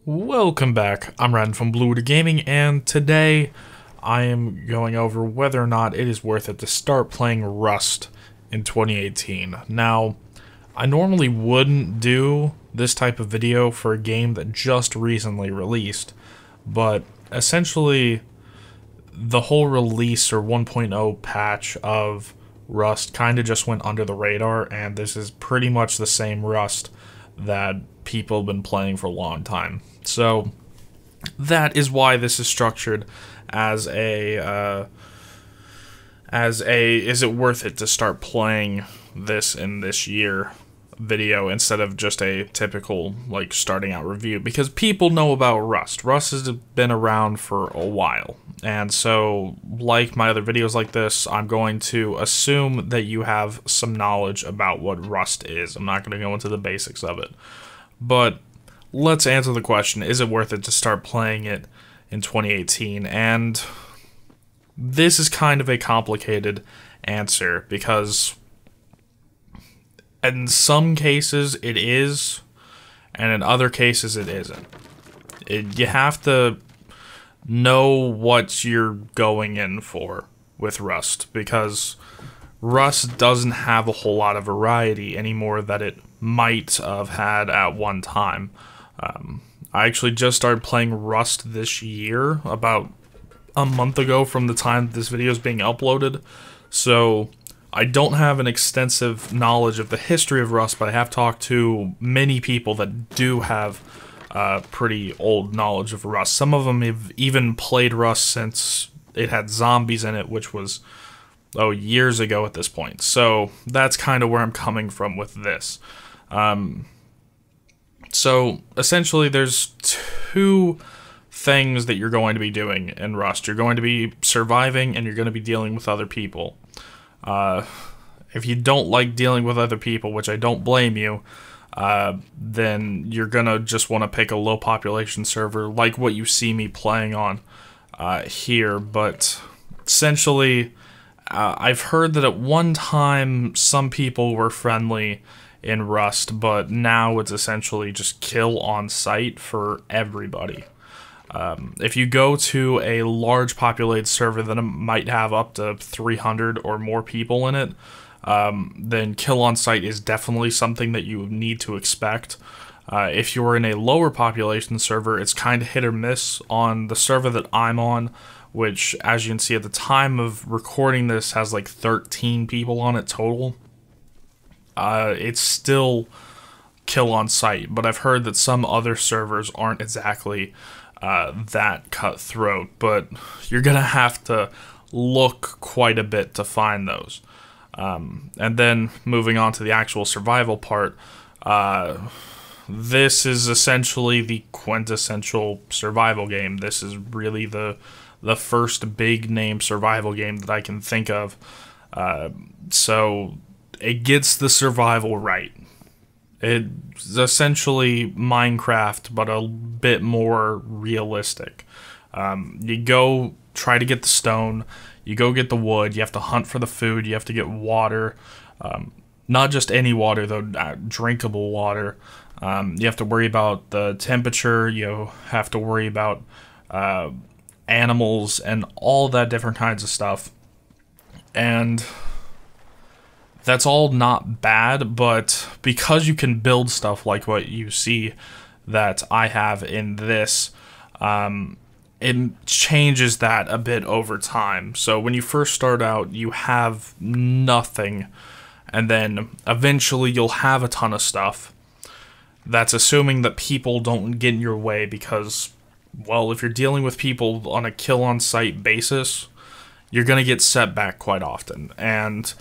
Welcome back. I'm Ren from Blue Water Gaming, and today I am going over whether or not it is worth it to start playing Rust in 2018. Now, I normally wouldn't do this type of video for a game that just recently released, but essentially the whole release or 1.0 patch of Rust kind of just went under the radar, and this is pretty much the same Rust that people have been playing for a long time. So that is why this is structured as a is it worth it to start playing this in this year video instead of just a typical like starting out review, because people know about Rust. Rust has been around for a while, and so like my other videos like this, I'm going to assume that you have some knowledge about what Rust is. I'm not going to go into the basics of it, but let's answer the question, is it worth it to start playing it in 2018? And this is kind of a complicated answer, because in some cases it is, and in other cases it isn't. You have to know what you're going in for with Rust, because Rust doesn't have a whole lot of variety anymore that it might have had at one time. I actually just started playing Rust this year, about a month ago from the time this video is being uploaded, so I don't have an extensive knowledge of the history of Rust, but I have talked to many people that do have pretty old knowledge of Rust. Some of them have even played Rust since it had zombies in it, which was, years ago at this point. So that's kind of where I'm coming from with this. So essentially there's two things that you're going to be doing in Rust. You're going to be surviving, and you're going to be dealing with other people. If you don't like dealing with other people, which I don't blame you, then you're gonna just want to pick a low population server like what you see me playing on here. But essentially, I've heard that at one time some people were friendly in Rust, but now it's essentially just kill on sight for everybody. If you go to a large populated server that might have up to 300 or more people in it, then kill on sight is definitely something that you need to expect. If you're in a lower population server, it's kind of hit or miss. On the server that I'm on, which as you can see at the time of recording this has like 13 people on it total, it's still kill on sight, but I've heard that some other servers aren't exactly that cutthroat, but you're gonna have to look quite a bit to find those. And then moving on to the actual survival part, this is essentially the quintessential survival game. This is really the first big name survival game that I can think of. So it gets the survival right. It's essentially Minecraft, but a bit more realistic. You go try to get the stone, you go get the wood, you have to hunt for the food, you have to get water. Not just any water, though, drinkable water. You have to worry about the temperature, you have to worry about animals, and all that different kinds of stuff. And that's all not bad, but because you can build stuff like what you see that I have in this, it changes that a bit over time. So when you first start out, you have nothing, and then eventually you'll have a ton of stuff. That's assuming that people don't get in your way, because, well, if you're dealing with people on a kill-on-sight basis, you're going to get set back quite often. And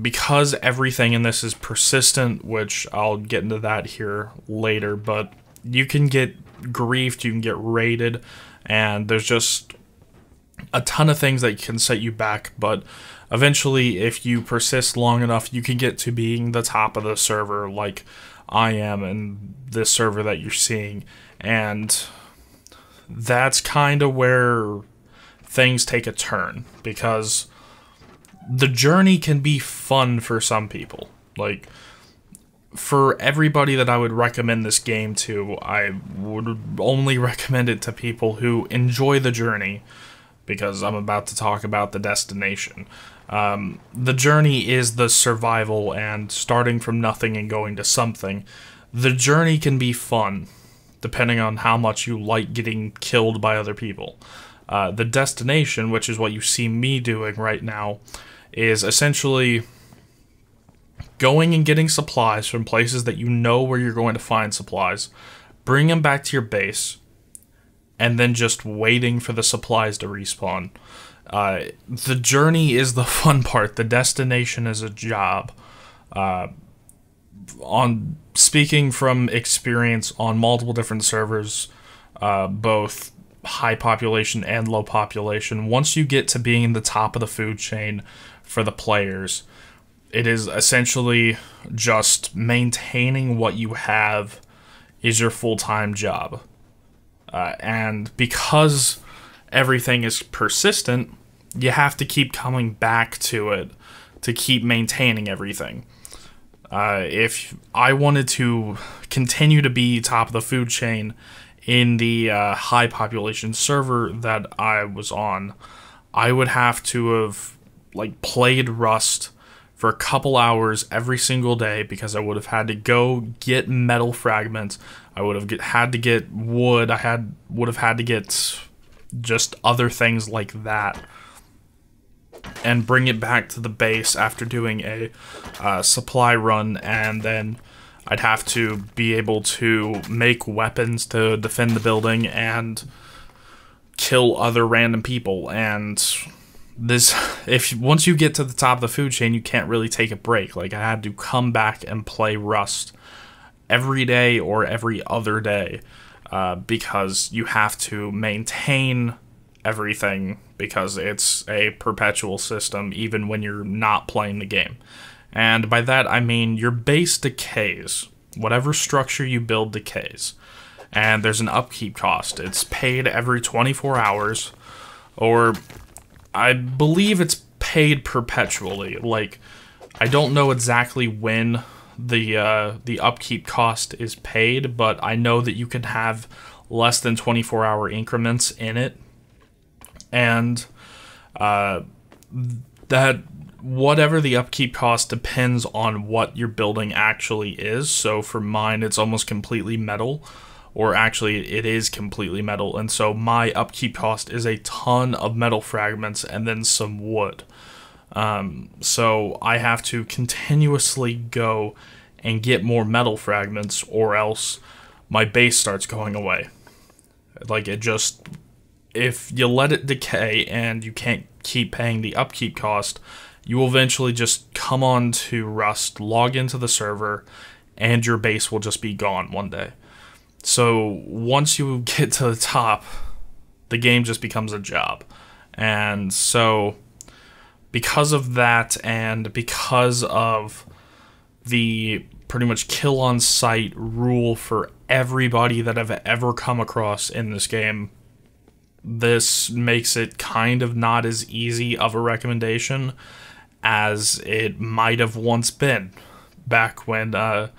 because everything in this is persistent, which I'll get into that here later, but you can get griefed, you can get raided, and there's just a ton of things that can set you back. But eventually, if you persist long enough, you can get to being the top of the server like I am in this server that you're seeing. And that's kind of where things take a turn, because the journey can be fun for some people. Like, for everybody that I would recommend this game to, I would only recommend it to people who enjoy the journey, because I'm about to talk about the destination. The journey is the survival and starting from nothing and going to something. The journey can be fun, depending on how much you like getting killed by other people. The destination, which is what you see me doing right now, is essentially going and getting supplies from places that you know where you're going to find supplies, bring them back to your base, and then just waiting for the supplies to respawn. The journey is the fun part. The destination is a job. On speaking from experience on multiple different servers, both high population and low population, once you get to being in the top of the food chain for the players, it is essentially just maintaining what you have is your full-time job. And because everything is persistent, you have to keep coming back to it to keep maintaining everything. If I wanted to continue to be top of the food chain in the high population server that I was on, I would have to have played Rust for a couple hours every single day, because I would have had to go get metal fragments. I would have had to get wood. Would have had to get just other things like that, and bring it back to the base after doing a supply run, and then I'd have to be able to make weapons to defend the building and kill other random people. And this, once you get to the top of the food chain, you can't really take a break. I had to come back and play Rust every day or every other day, because you have to maintain everything, because it's a perpetual system even when you're not playing the game. And by that I mean your base decays. Whatever structure you build decays. And there's an upkeep cost. It's paid every 24 hours, or I believe it's paid perpetually. I don't know exactly when the upkeep cost is paid, but I know that you can have less than 24-hour increments in it, and that whatever the upkeep cost depends on what your building actually is. So for mine, it's almost completely metal, or actually it is completely metal, and so my upkeep cost is a ton of metal fragments and then some wood. So I have to continuously go and get more metal fragments, or else my base starts going away. If you let it decay and you can't keep paying the upkeep cost, you will eventually just come on to Rust, log into the server, and your base will just be gone one day. So once you get to the top, the game just becomes a job. And so because of that, and because of the pretty much kill on sight rule for everybody that I've ever come across in this game, this makes it kind of not as easy of a recommendation as it might have once been, back when the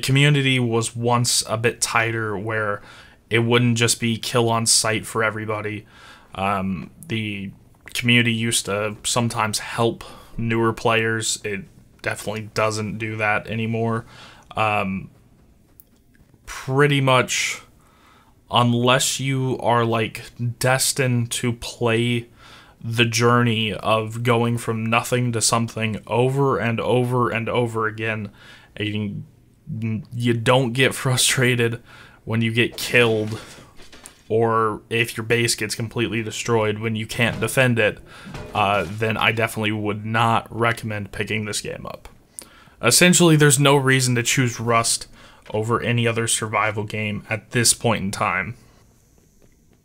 community was once a bit tighter, where it wouldn't just be kill on sight for everybody. The community used to sometimes help newer players. It definitely doesn't do that anymore. Pretty much, unless you are destined to play the journey of going from nothing to something over and over and over again, and you don't get frustrated when you get killed, or if your base gets completely destroyed when you can't defend it, then I definitely would not recommend picking this game up. Essentially, there's no reason to choose Rust over any other survival game at this point in time.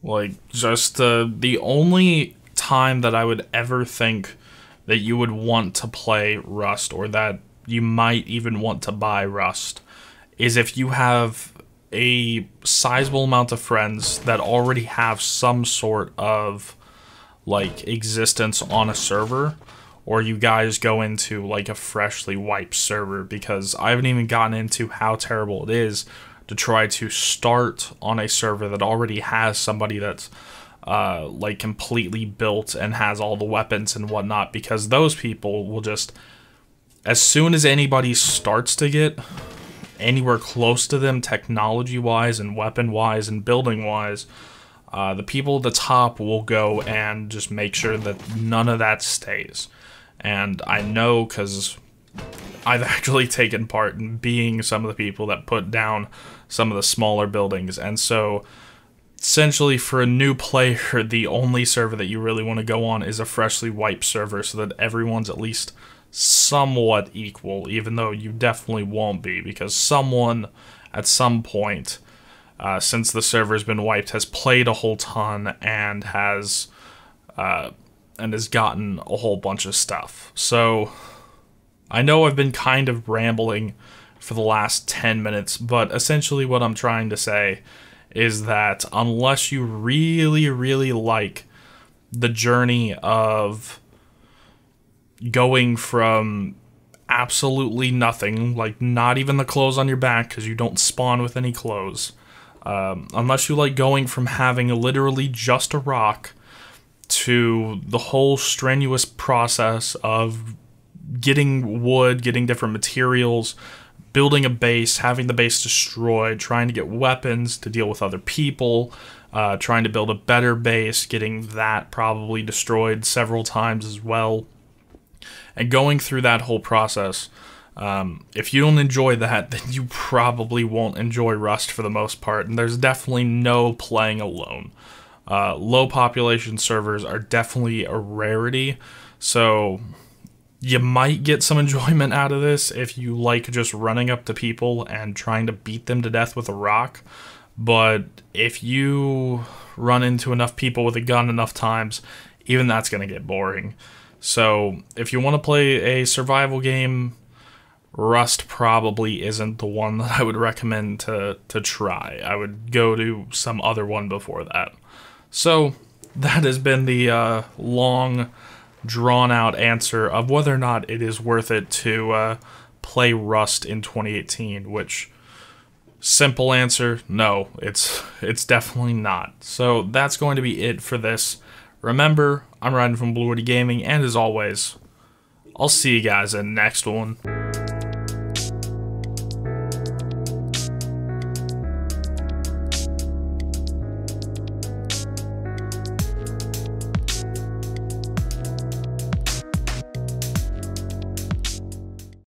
The only time that I would ever think that you would want to play Rust, or that you might even want to buy Rust, is if you have a sizable amount of friends that already have some sort of existence on a server, or you guys go into like a freshly wiped server, because I haven't even gotten into how terrible it is to try to start on a server that already has somebody that's like completely built and has all the weapons and whatnot, because those people will just, as soon as anybody starts to get anywhere close to them technology-wise and weapon-wise and building-wise, the people at the top will go and just make sure that none of that stays. And I know because I've actually taken part in being some of the people that put down some of the smaller buildings. And so essentially for a new player, the only server that you really want to go on is a freshly wiped server, so that everyone's at least somewhat equal, even though you definitely won't be, because someone at some point, since the server's been wiped, has played a whole ton and has gotten a whole bunch of stuff. So I know I've been kind of rambling for the last 10 minutes, but essentially what I'm trying to say is that unless you really, really like the journey of going from absolutely nothing, like not even the clothes on your back because you don't spawn with any clothes, unless you like going from having literally just a rock to the whole strenuous process of getting wood, getting different materials, building a base, having the base destroyed, trying to get weapons to deal with other people, trying to build a better base, getting that probably destroyed several times as well, and going through that whole process. If you don't enjoy that, then you probably won't enjoy Rust for the most part, and there's definitely no playing alone. Low population servers are definitely a rarity, so you might get some enjoyment out of this if you like just running up to people and trying to beat them to death with a rock. But if you run into enough people with a gun enough times, even that's going to get boring. So if you want to play a survival game, Rust probably isn't the one that I would recommend to try. I would go to some other one before that. So that has been the long, drawn-out answer of whether or not it is worth it to play Rust in 2018, which, simple answer, no, it's definitely not. So that's going to be it for this. Remember, I'm Ryan from Blue Woody Gaming, and as always, I'll see you guys in the next one.